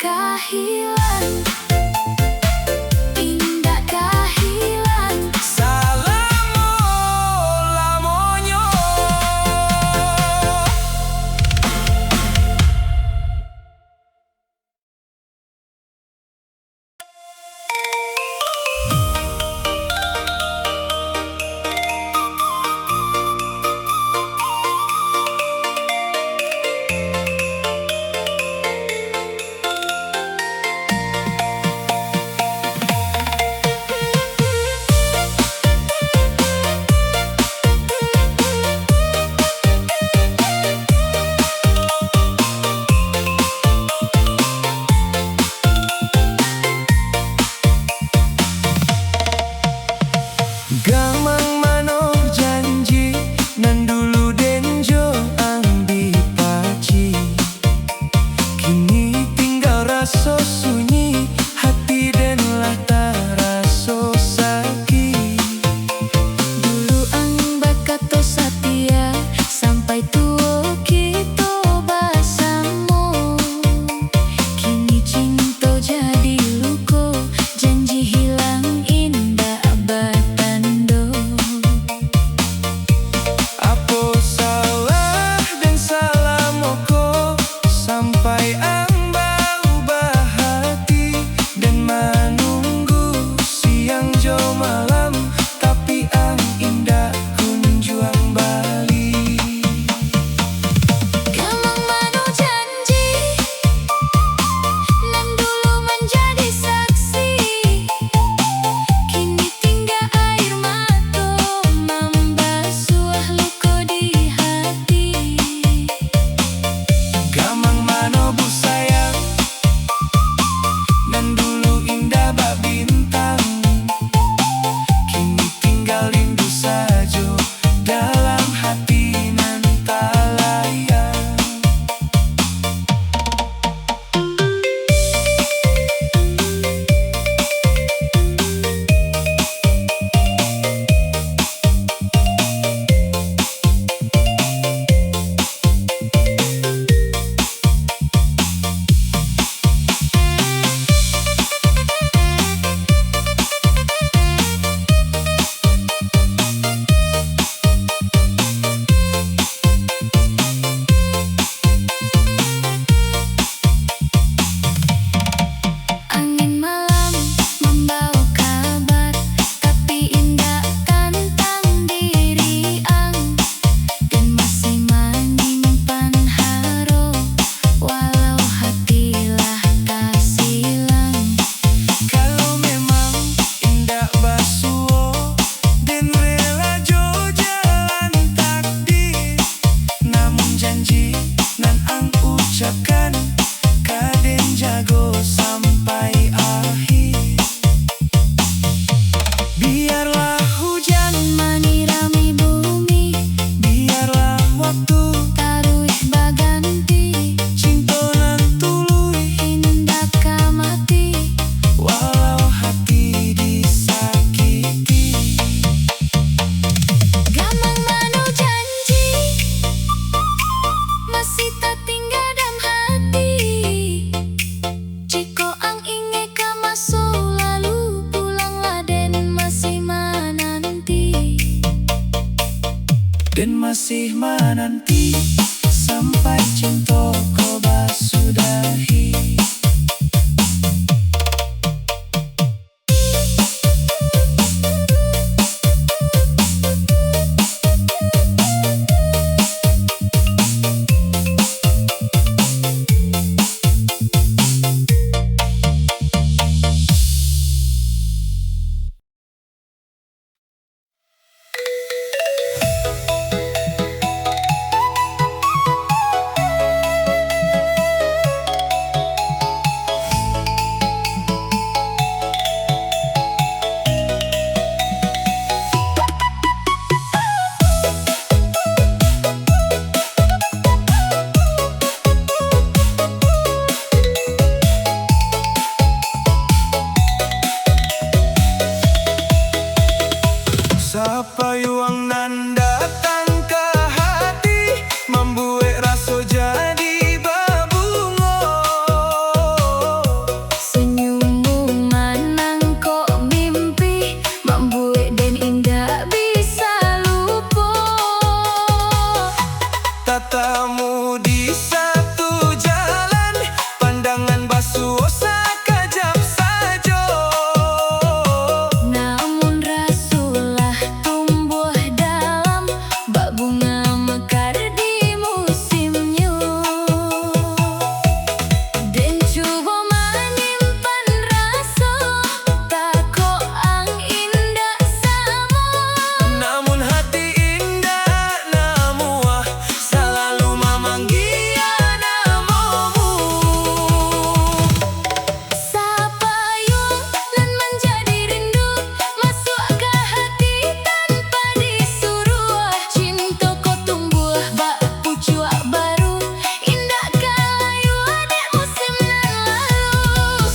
kahilan, indah kahilan. Salamo lamonyo. Gamang mano janji nan dulu denjo ang dipaci. Kini tinggal raso sunyi hati dan lah taraso sakit. Dulu ang bakato satia sampai tuo kito basamo. Kini cinta jadi luko, janji hilang indah batando. Apo salah dan salamoko sampai ang berubah hati dan menunggu siang jo malam, tapi ang indah kunjuang bali. Gamang mano janji nan dulu menjadi saksi. Kini tinggal air mata membasuh luka di hati. Gamang mano bu sayang nan dulu indah bak bintang. Kini tinggal rindu saja dalam hati nan tak layak. Angin malam membawa kabar, tapi indah tantang diri ang. Dan masih menyimpan haro, walau hatilah tak silang. Kalau memang indah basuo dan rela jo jalan takdir, namun janji nan ang ucapkan kaden jago sampai akhir. Biarlah hujan Menirami bumi, biarlah waktu taruh baganti. cinta nan tuluy, Indah kamati, walau hati disakiti. gamang mano janji masih tak tinggal dalam hati. Jika ang inge ka masuk lalu pulanglah dan masih menanti. Dan masih menanti sampai cinta kau basudahi. Sapayuang nan datang ke hati, membuat rasa jadi berbunga. suosa kajap sajo. Namun rasulah tumbuh dalam bak bunga mekar di musimnya. Dan cuba menyimpan rasa tako ang indah samo. Namun hati indah namuah selalu memanggil namamu. Sapayung nan menjadi rindu masuk ke hati tanpa disuruh. Cinta kau tumbuh bak pucuk baru indah kalayu dek musim nan lalu.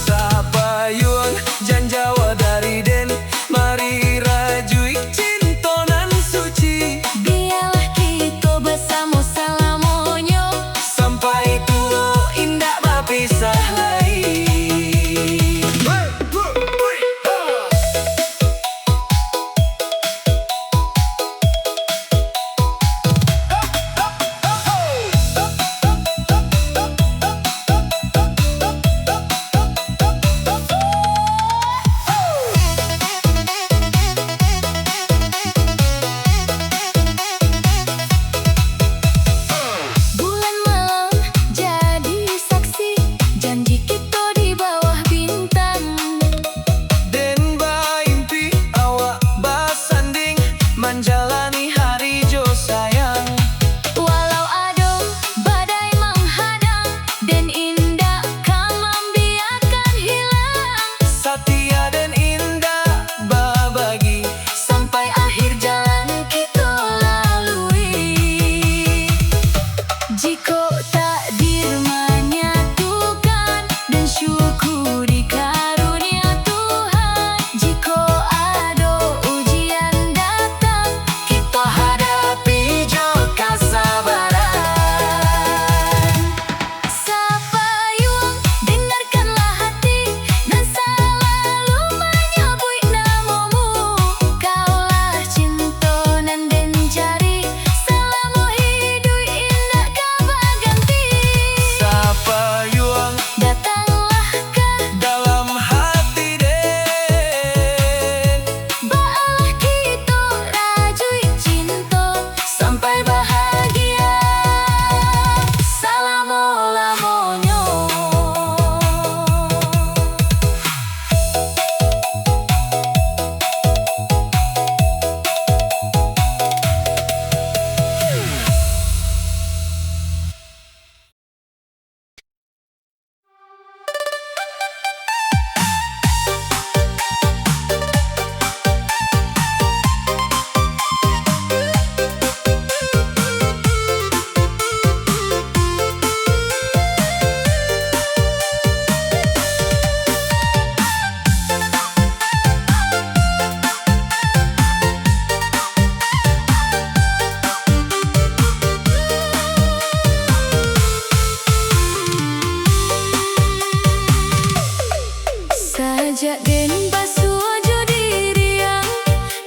Sapayun janjawa dari den mari rajuik cinta nan suci. Biarlah kita bersama salamonyo Sampai tua indah berpisah lagi. bulan malam jadi saksi janji kita di bawah bintang. Den baimpi awak basanding menjalani hari jo sayang. Walau ada badai menghadang dan indah kan membiarkan hilang. Setia dan indah berbagi Sampai akhir jalan kita lalui. Jika takdir menyatukan dan syukuri karunia Tuhan. Jika ada ujian datang kita hadapi jo kesabaran. Sapayung dengarkanlah hati dan selalu menyebut namamu. Kaulah cinta nan den cari selama hidup indah kau berganti. Sapayuang Datanglah kau dalam hati den. balah kita rajui cinta sampai bahagia selama-lamonyo. Sajak den basuh diriang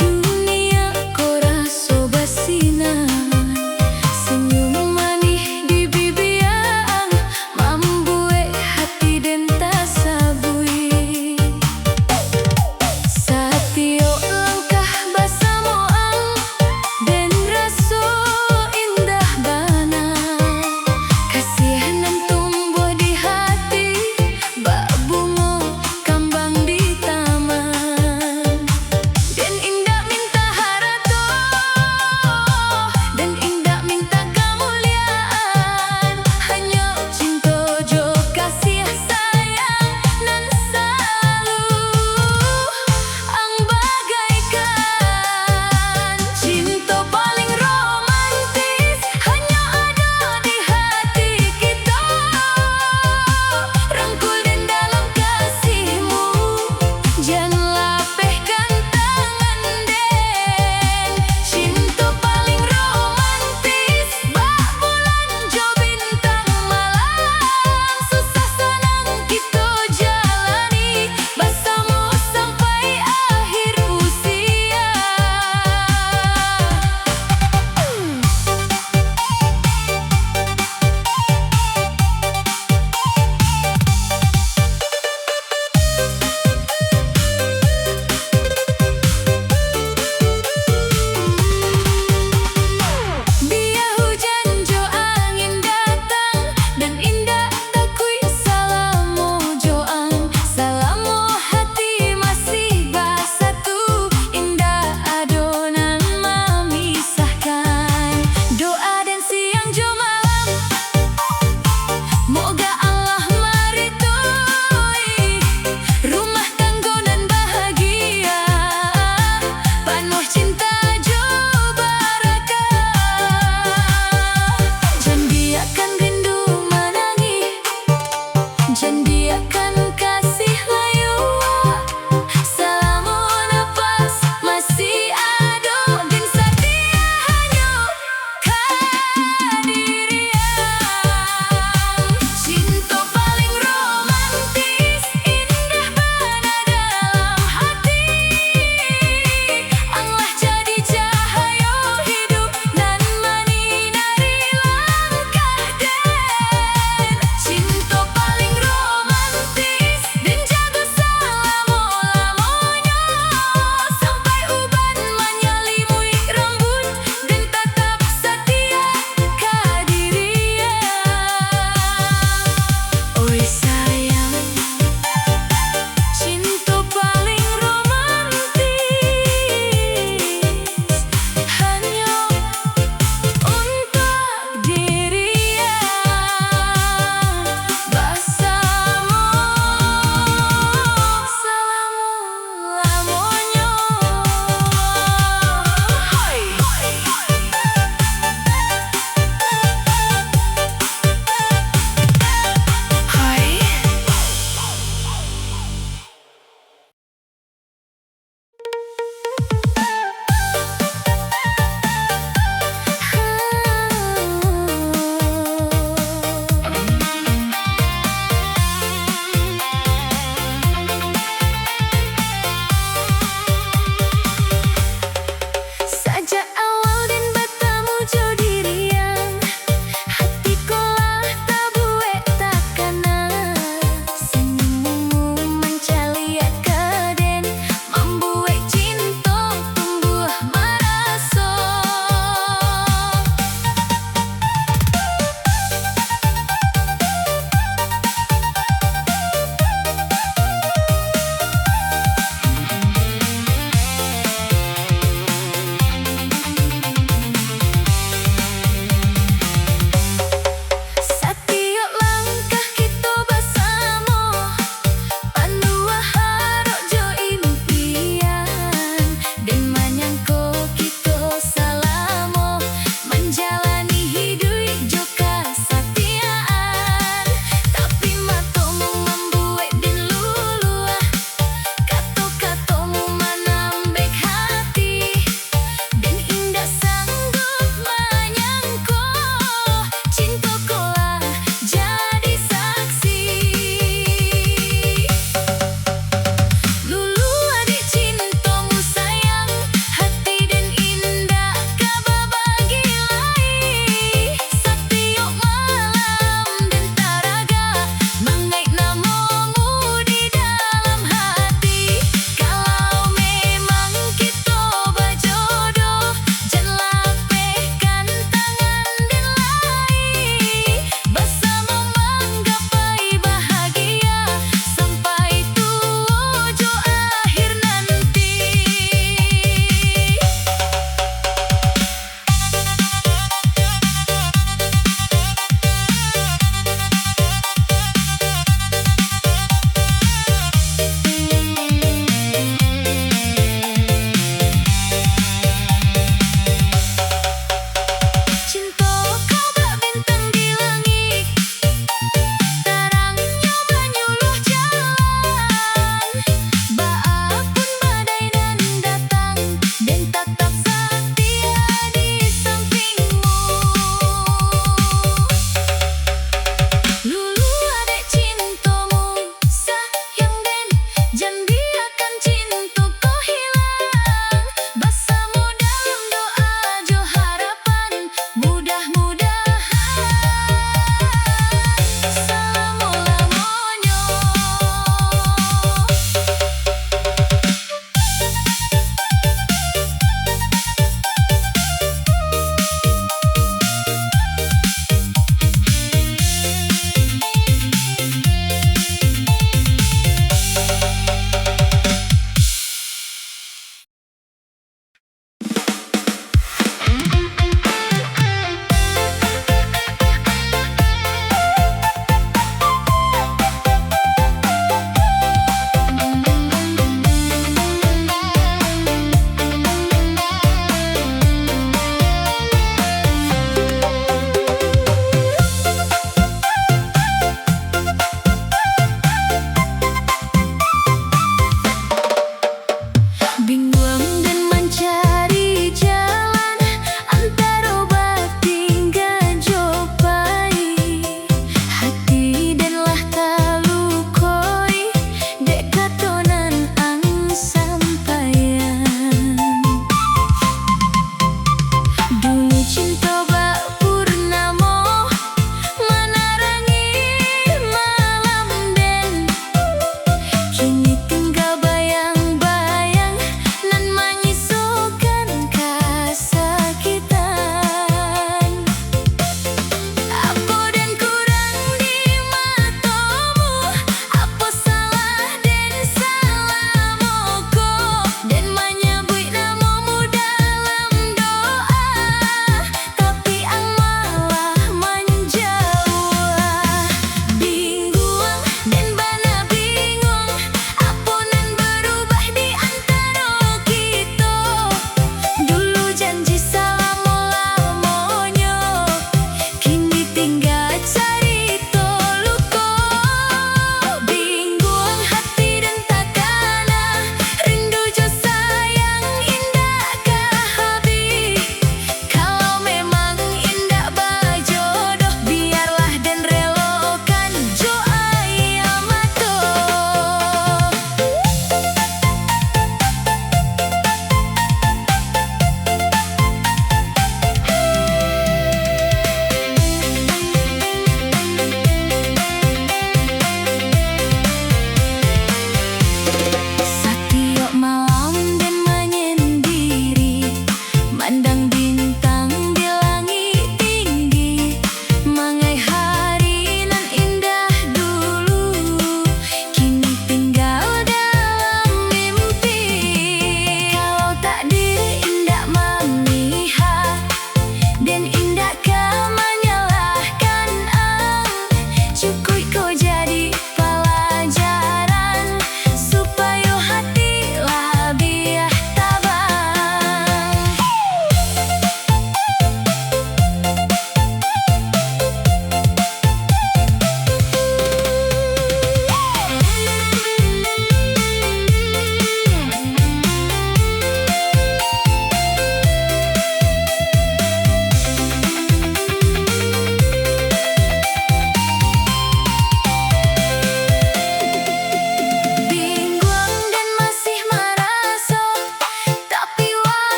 dunia ko raso basinan. Senyum manih di bibiang membuat hati den tasabui. Satio langkah basamoang den raso indah bana. Kasihanan tumbuh di hati bak bunga kambang di taman. rahasiakan kasih layu. Selama napas masih ada dan setia hanya kehadiran. Cinta paling romantis, indah mana dalam hati. Allah jadi cahaya hidup nan menyinari langkah dan cinta paling romantis.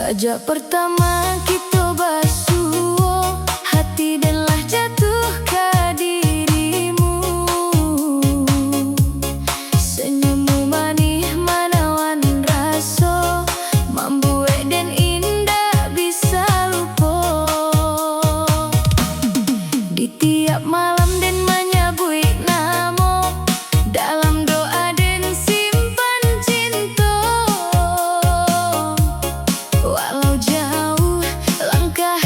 Sajak pertama kita basuh hati danlah jatuh ke dirimu. Senyummu manis manawan rasa, membuat dan indah bisa lupa. Di tiap malam dan menyebut nama, dalam doa dan simpan cinta. Walau jauh langkah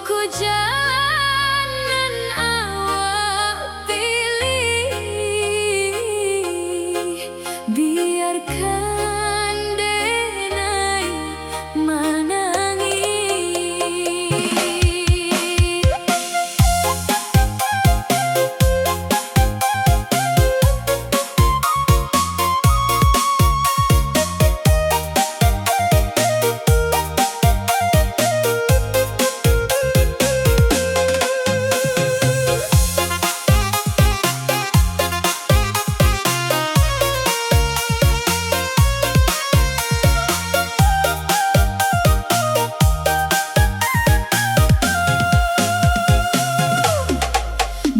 ku jalan awak pilih, biarkan denai menangi.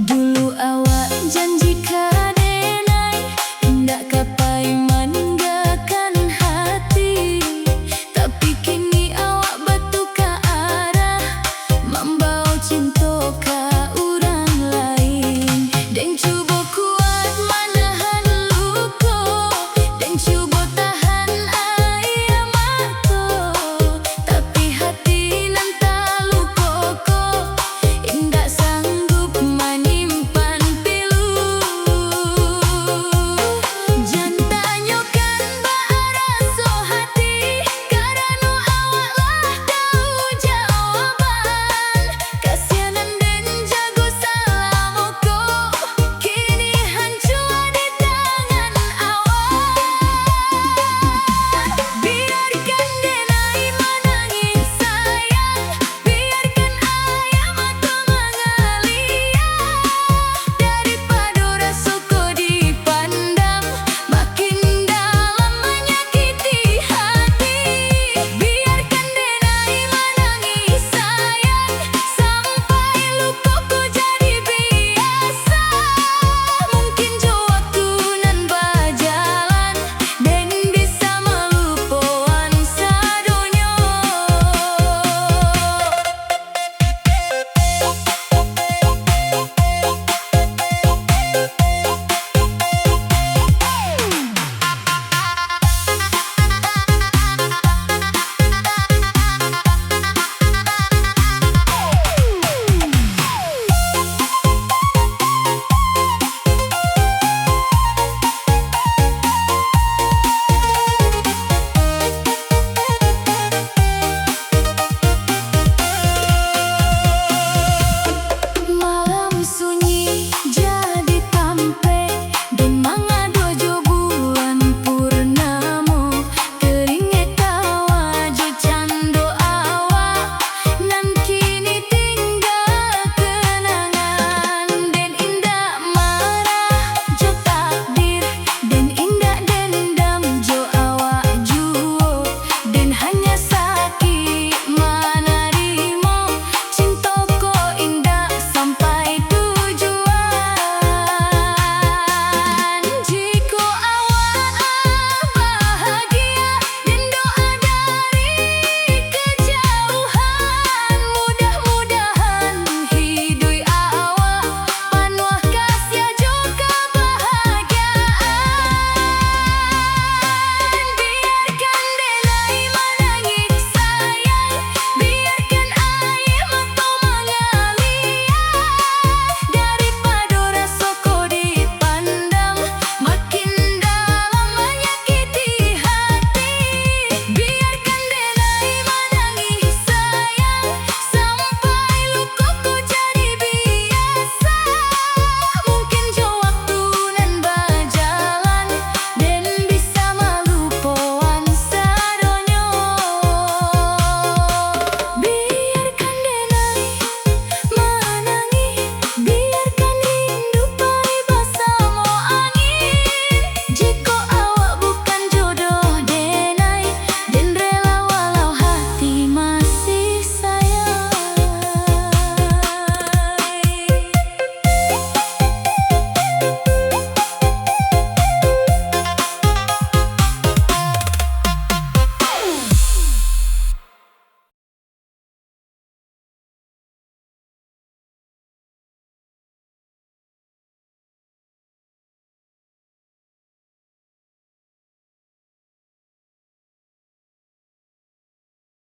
Dulu awak janjikan